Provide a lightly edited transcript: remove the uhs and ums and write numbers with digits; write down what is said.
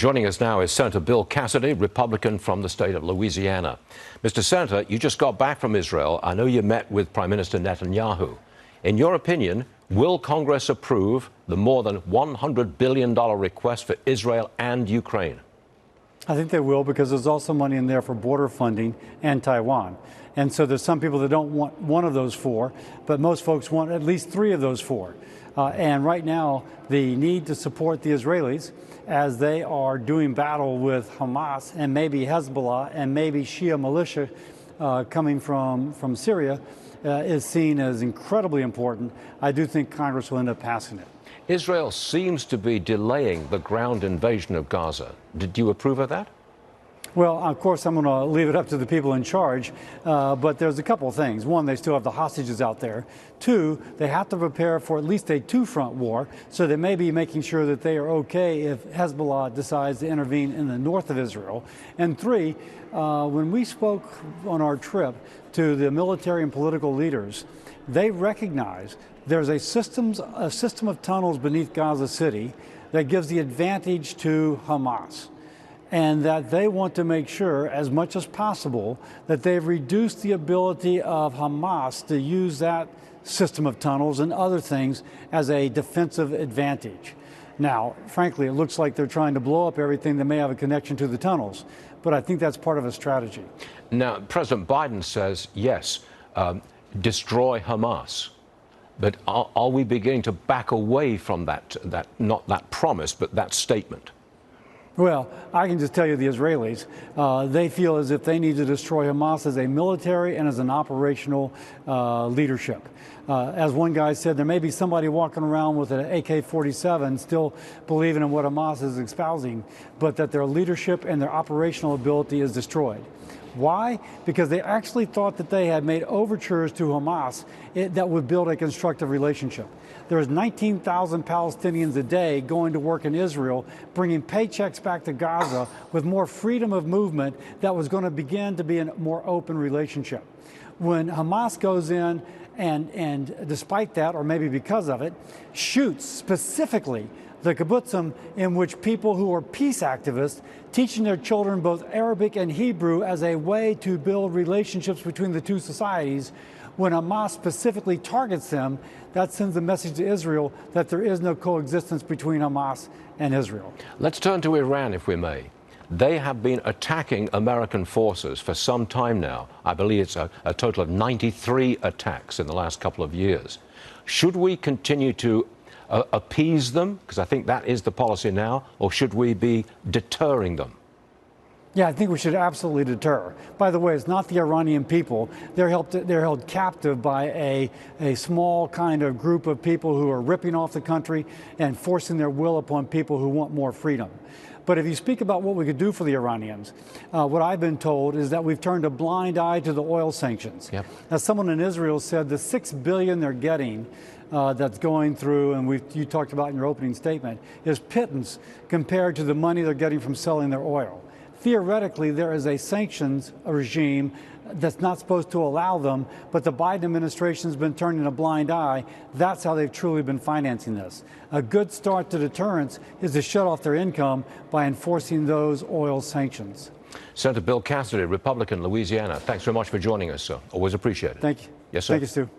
Joining us now is Senator Bill Cassidy, Republican from the state of Louisiana. Mr. Senator, you just got back from Israel. I know you met with Prime Minister Netanyahu. In your opinion, will Congress approve the more than $100 billion request for Israel and Ukraine? I think they will, because there's also money in there for border funding and Taiwan. And so there's some people that don't want one of those four, but most folks want at least three of those four. And right now, the need to support the Israelis as they are doing battle with Hamas and maybe Hezbollah and maybe Shia militia coming from Syria is seen as incredibly important. I do think Congress will end up passing it. Israel seems to be delaying the ground invasion of Gaza. Did you approve of that? Well, of course, I'm going to leave it up to the people in charge, but there's a couple of things. One, they still have the hostages out there. Two, they have to prepare for at least a two-front war, so they may be making sure that they are okay if Hezbollah decides to intervene in the north of Israel. And three, when we spoke on our trip to the military and political leaders, they recognize there's a system of tunnels beneath Gaza City that gives the advantage to Hamas, and that they want to make sure, as much as possible, that they've reduced the ability of Hamas to use that system of tunnels and other things as a defensive advantage. Now, frankly, it looks like they're trying to blow up everything that may have a connection to the tunnels, but I think that's part of a strategy. Now, President Biden says, yes, destroy Hamas. But are we beginning to back away from that, not that promise, but that statement? Well, I can just tell you the Israelis, they feel as if they need to destroy Hamas as a military and as an operational leadership. As one guy said, there may be somebody walking around with an AK-47 still believing in what Hamas is espousing, but that their leadership and their operational ability is destroyed. Why? Because they actually thought that they had made overtures to Hamas that would build a constructive relationship. There's 19,000 Palestinians a day going to work in Israel, bringing paychecks back to Gaza with more freedom of movement that was going to begin to be a more open relationship. When Hamas goes in and despite that, or maybe because of it, shoots specifically the kibbutzim, in which people who are peace activists teaching their children both Arabic and Hebrew as a way to build relationships between the two societies, when Hamas specifically targets them, that sends a message to Israel that there is no coexistence between Hamas and Israel. Let's turn to Iran, if we may. They have been attacking American forces for some time now. I believe it's a total of 93 attacks in the last couple of years. Should we continue to appease them, because I think that is the policy now, or should we be deterring them? Yeah, I think we should absolutely deter. By the way, it's not the Iranian people. They're held captive by a small kind of group of people who are ripping off the country and forcing their will upon people who want more freedom. But if you speak about what we could do for the Iranians, what I've been told is that we've turned a blind eye to the oil sanctions. Yep. As someone in Israel said, the $6 billion they're getting that's going through, and you talked about in your opening statement, is pittance compared to the money they're getting from selling their oil. Theoretically, there is a sanctions regime that's not supposed to allow them, but the Biden administration has been turning a blind eye. That's how they've truly been financing this. A good start to deterrence is to shut off their income by enforcing those oil sanctions. Senator Bill Cassidy, Republican, Louisiana. Thanks very much for joining us, sir. Always appreciate it. Thank you. Yes, sir. Thank you, Stu.